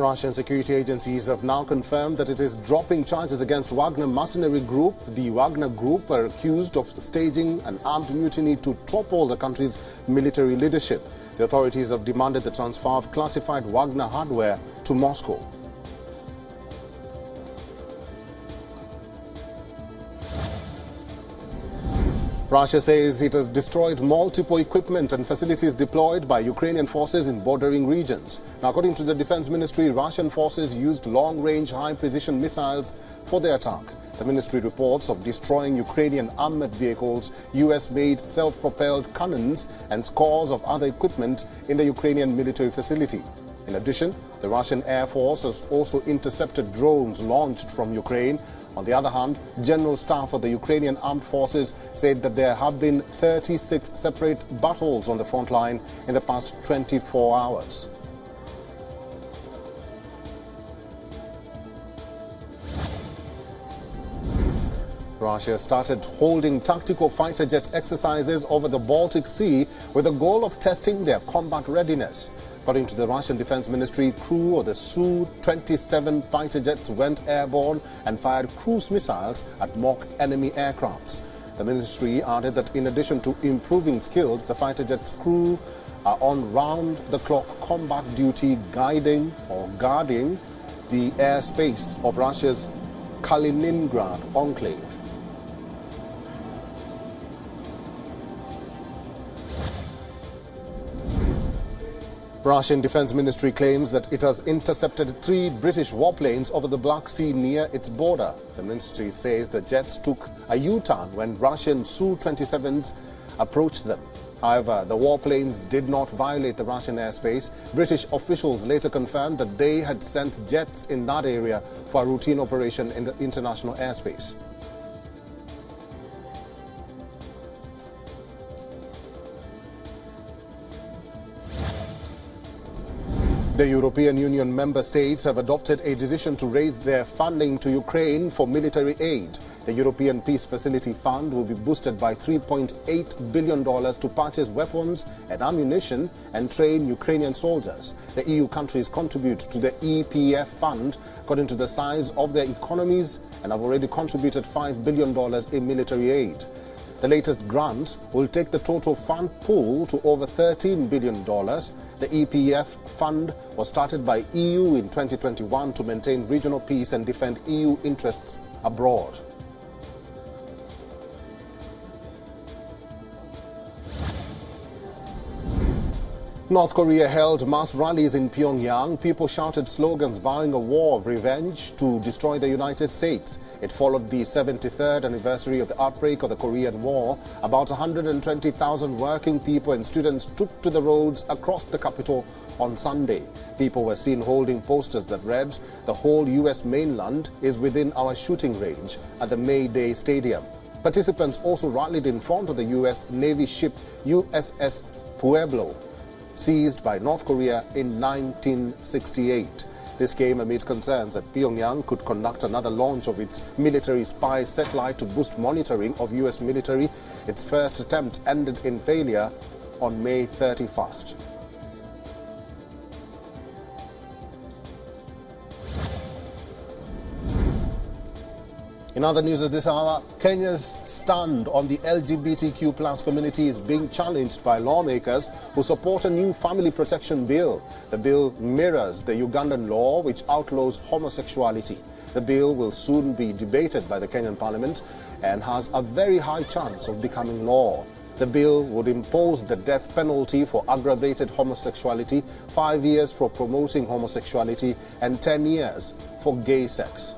Russian security agencies have now confirmed that it is dropping charges against Wagner mercenary group. The Wagner group are accused of staging an armed mutiny to topple the country's military leadership. The authorities have demanded the transfer of classified Wagner hardware to Moscow. Russia says it has destroyed multiple equipment and facilities deployed by Ukrainian forces in bordering regions. Now, according to the Defense Ministry, Russian forces used long-range, high-precision missiles for the attack. The ministry reports of destroying Ukrainian armored vehicles, US-made self-propelled cannons, and scores of other equipment in the Ukrainian military facility. In addition, the Russian Air Force has also intercepted drones launched from Ukraine. On the other hand, General Staff of the Ukrainian Armed Forces said that there have been 36 separate battles on the front line in the past 24 hours. Russia started holding tactical fighter jet exercises over the Baltic Sea with the goal of testing their combat readiness. According to the Russian Defense Ministry, crew of the Su-27 fighter jets went airborne and fired cruise missiles at mock enemy aircrafts. The ministry added that in addition to improving skills, the fighter jets' crew are on round-the-clock combat duty guarding the airspace of Russia's Kaliningrad enclave. Russian Defense Ministry claims that it has intercepted 3 British warplanes over the Black Sea near its border. The ministry says the jets took a U-turn when Russian Su-27s approached them. However, the warplanes did not violate the Russian airspace. British officials later confirmed that they had sent jets in that area for a routine operation in the international airspace. The European Union member states have adopted a decision to raise their funding to Ukraine for military aid. The European Peace Facility Fund will be boosted by $3.8 billion to purchase weapons and ammunition and train Ukrainian soldiers. The EU countries contribute to the EPF fund according to the size of their economies and have already contributed $5 billion in military aid. The latest grant will take the total fund pool to over $13 billion. The EPF fund was started by EU in 2021 to maintain regional peace and defend EU interests abroad. North Korea held mass rallies in Pyongyang. People shouted slogans vowing a war of revenge to destroy the United States. It followed the 73rd anniversary of the outbreak of the Korean War. About 120,000 working people and students took to the roads across the capital on Sunday. People were seen holding posters that read, "The whole U.S. mainland is within our shooting range," at the May Day Stadium. Participants also rallied in front of the U.S. Navy ship USS Pueblo, seized by North Korea in 1968. This came amid concerns that Pyongyang could conduct another launch of its military spy satellite to boost monitoring of U.S. military. Its first attempt ended in failure on May 31st. In other news at this hour, Kenya's stand on the LGBTQ+ community is being challenged by lawmakers who support a new family protection bill. The bill mirrors the Ugandan law which outlaws homosexuality. The bill will soon be debated by the Kenyan parliament and has a very high chance of becoming law. The bill would impose the death penalty for aggravated homosexuality, 5 years for promoting homosexuality, and 10 years for gay sex.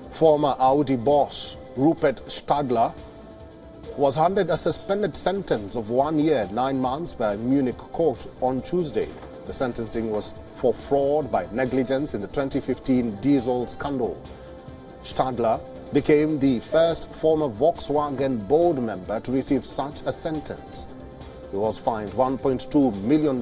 Former Audi boss Rupert Stagler was handed a suspended sentence of 1 year, 9 months by a Munich court on Tuesday. The sentencing was for fraud by negligence in the 2015 diesel scandal. Stagler became the first former Volkswagen board member to receive such a sentence. He was fined $1.2 million,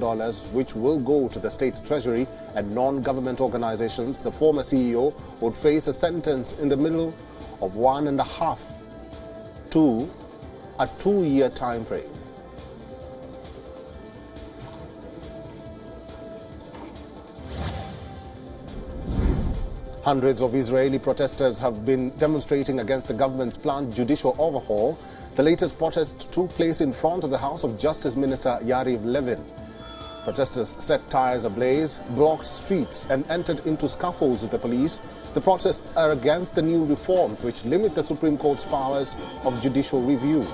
which will go to the state treasury and non-government organizations. The former CEO would face a sentence in the middle of 1.5 to a 2-year time frame. Hundreds of Israeli protesters have been demonstrating against the government's planned judicial overhaul. The latest protest took place in front of the House of Justice Minister Yariv Levin. Protesters set tires ablaze, blocked streets and entered into scuffles with the police. The protests are against the new reforms which limit the Supreme Court's powers of judicial review.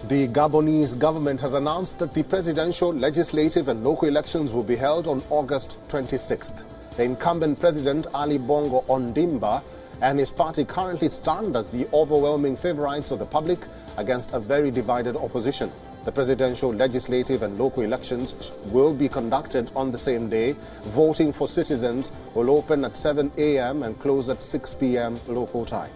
The Gabonese government has announced that the presidential, legislative and local elections will be held on August 26th. The incumbent president, Ali Bongo Ondimba, and his party currently stand as the overwhelming favorites of the public against a very divided opposition. The presidential, legislative and local elections will be conducted on the same day. Voting for citizens will open at 7 a.m. and close at 6 p.m. local time.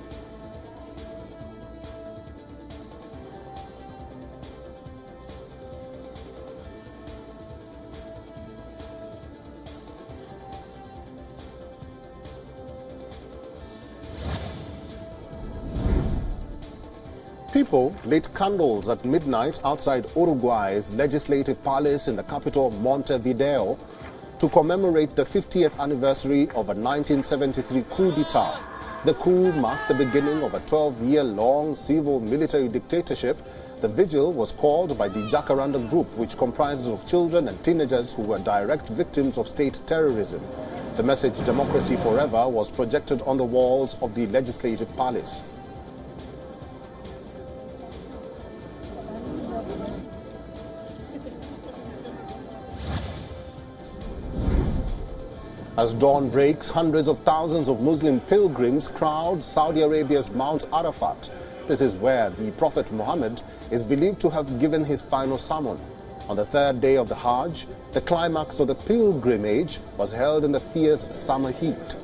People lit candles at midnight outside Uruguay's legislative palace in the capital Montevideo to commemorate the 50th anniversary of a 1973 coup d'etat. The coup marked the beginning of a 12-year-long civil-military dictatorship. The vigil was called by the Jacaranda group, which comprises of children and teenagers who were direct victims of state terrorism. The message "Democracy Forever" was projected on the walls of the legislative palace. As dawn breaks, hundreds of thousands of Muslim pilgrims crowd Saudi Arabia's Mount Arafat. This is where the Prophet Muhammad is believed to have given his final sermon. On the third day of the Hajj, the climax of the pilgrimage was held in the fierce summer heat.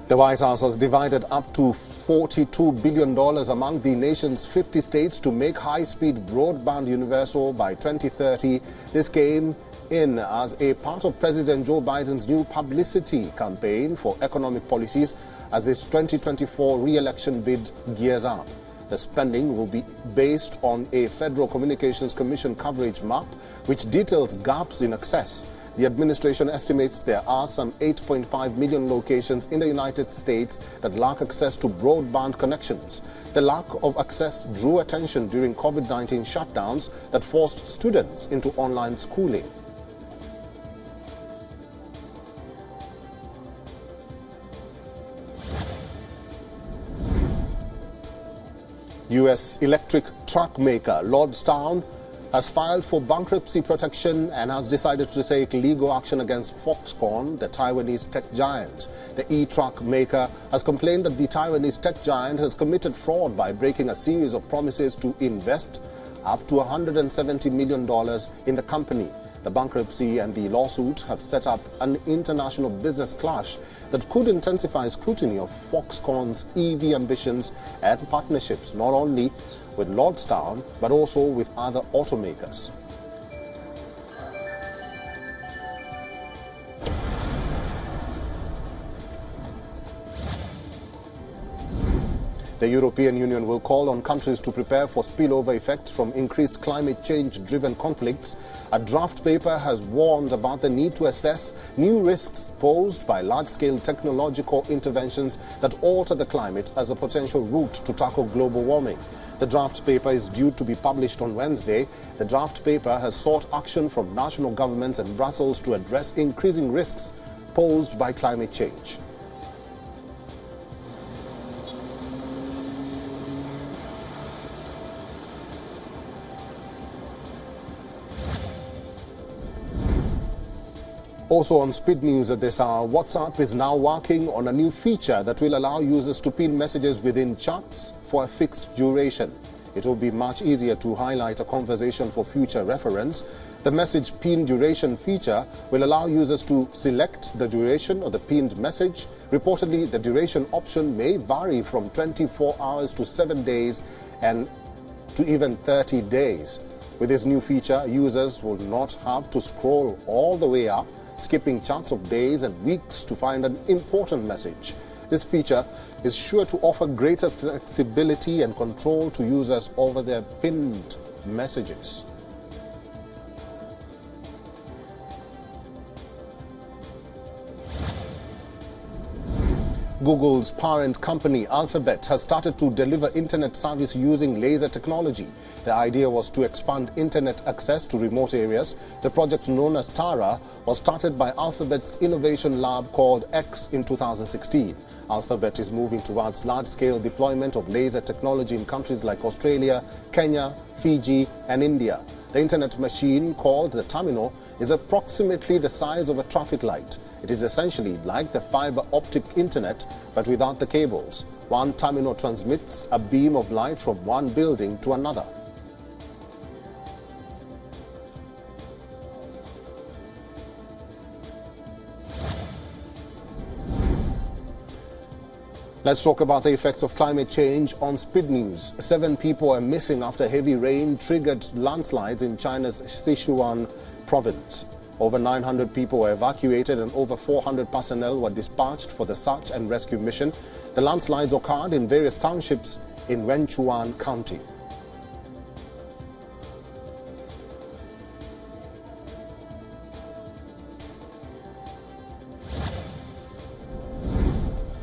The White House has divided up to $42 billion among the nation's 50 states to make high-speed broadband universal by 2030. This came in as a part of President Joe Biden's new publicity campaign for economic policies as his 2024 re-election bid gears up. The spending will be based on a Federal Communications Commission coverage map which details gaps in access. The administration estimates there are some 8.5 million locations in the United States that lack access to broadband connections. The lack of access drew attention during COVID-19 shutdowns that forced students into online schooling. U.S. electric truck maker Lordstown has filed for bankruptcy protection and has decided to take legal action against Foxconn, the Taiwanese tech giant. The e-truck maker has complained that the Taiwanese tech giant has committed fraud by breaking a series of promises to invest up to $170 million in the company. The bankruptcy and the lawsuit have set up an international business clash that could intensify scrutiny of Foxconn's EV ambitions and partnerships, not only with Lordstown, but also with other automakers. The European Union will call on countries to prepare for spillover effects from increased climate change-driven conflicts. A draft paper has warned about the need to assess new risks posed by large-scale technological interventions that alter the climate as a potential route to tackle global warming. The draft paper is due to be published on Wednesday. The draft paper has sought action from national governments and Brussels to address increasing risks posed by climate change. Also on Speed News at this hour, WhatsApp is now working on a new feature that will allow users to pin messages within chats for a fixed duration. It will be much easier to highlight a conversation for future reference. The message pin duration feature will allow users to select the duration of the pinned message. Reportedly, the duration option may vary from 24 hours to 7 days and to even 30 days. With this new feature, users will not have to scroll all the way up, skipping chunks of days and weeks to find an important message. This feature is sure to offer greater flexibility and control to users over their pinned messages. Google's parent company, Alphabet, has started to deliver internet service using laser technology. The idea was to expand internet access to remote areas. The project, known as Tara, was started by Alphabet's innovation lab called X in 2016. Alphabet is moving towards large-scale deployment of laser technology in countries like Australia, Kenya, Fiji, and India. The internet machine, called the Terminal, is approximately the size of a traffic light. It is essentially like the fiber optic internet, but without the cables. One terminal transmits a beam of light from one building to another. Let's talk about the effects of climate change on Speed News. 7 people are missing after heavy rain triggered landslides in China's Sichuan province. Over 900 people were evacuated and over 400 personnel were dispatched for the search and rescue mission. The landslides occurred in various townships in Wenchuan County.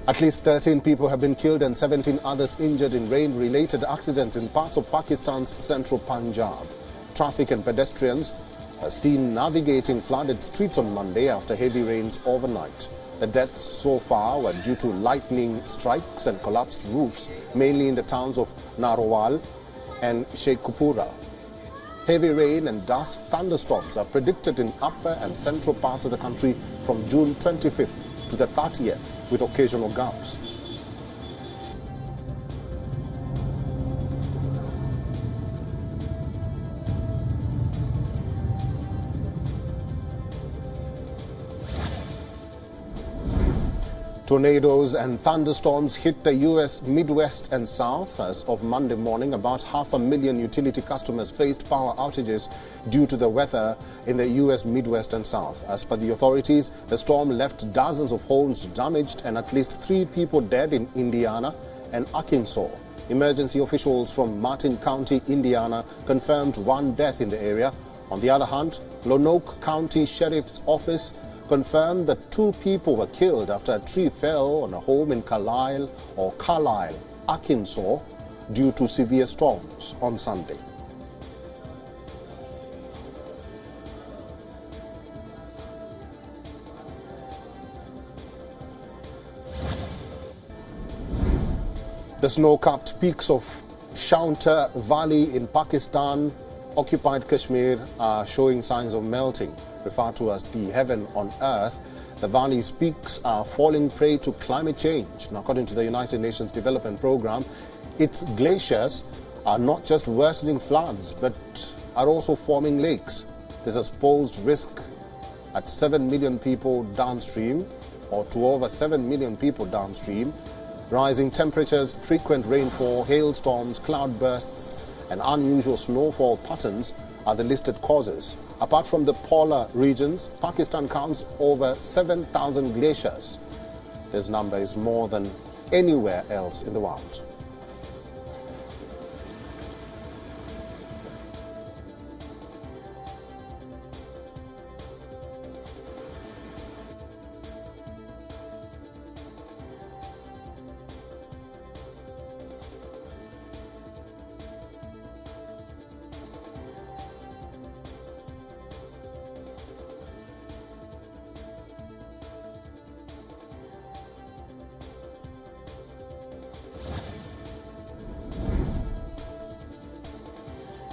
At least 13 people have been killed and 17 others injured in rain-related accidents in parts of Pakistan's central Punjab. Traffic and pedestrians are seen navigating flooded streets on Monday after heavy rains overnight. The deaths so far were due to lightning strikes and collapsed roofs, mainly in the towns of Narowal and Sheikhupura. Heavy rain and dust thunderstorms are predicted in upper and central parts of the country from June 25th to the 30th, with occasional gulps. Tornadoes and thunderstorms hit the U.S. Midwest and South. As of Monday morning, about 500,000 utility customers faced power outages due to the weather in the U.S. Midwest and South. As per the authorities, the storm left dozens of homes damaged and at least 3 people dead in Indiana and Arkansas. Emergency officials from Martin County, Indiana, confirmed 1 death in the area. On the other hand, Lonoke County Sheriff's Office confirmed that 2 people were killed after a tree fell on a home in Carlisle, Arkansas, due to severe storms on Sunday. The snow-capped peaks of Shaunta Valley in Pakistan, occupied Kashmir, are showing signs of melting. Referred to as the heaven on earth, the valley's peaks are falling prey to climate change. Now, according to the United Nations Development Programme, its glaciers are not just worsening floods, but are also forming lakes. This has posed risk at 7 million people downstream, or to over 7 million people downstream. Rising temperatures, frequent rainfall, hailstorms, cloudbursts, and unusual snowfall patterns are the listed causes. Apart from the polar regions, Pakistan counts over 7,000 glaciers. This number is more than anywhere else in the world.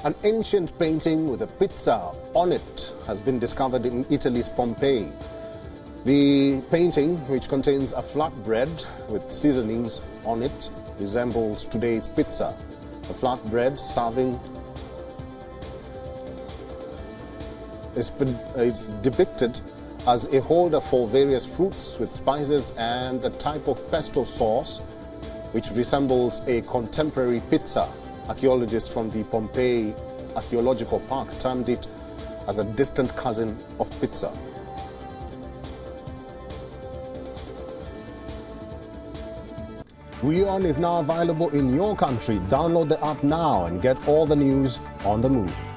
An ancient painting with a pizza on it has been discovered in Italy's Pompeii. The painting, which contains a flatbread with seasonings on it, resembles today's pizza. The flatbread serving is depicted as a holder for various fruits with spices and a type of pesto sauce which resembles a contemporary pizza. Archaeologists from the Pompeii Archaeological Park termed it as a distant cousin of pizza. WION is now available in your country. Download the app now and get all the news on the move.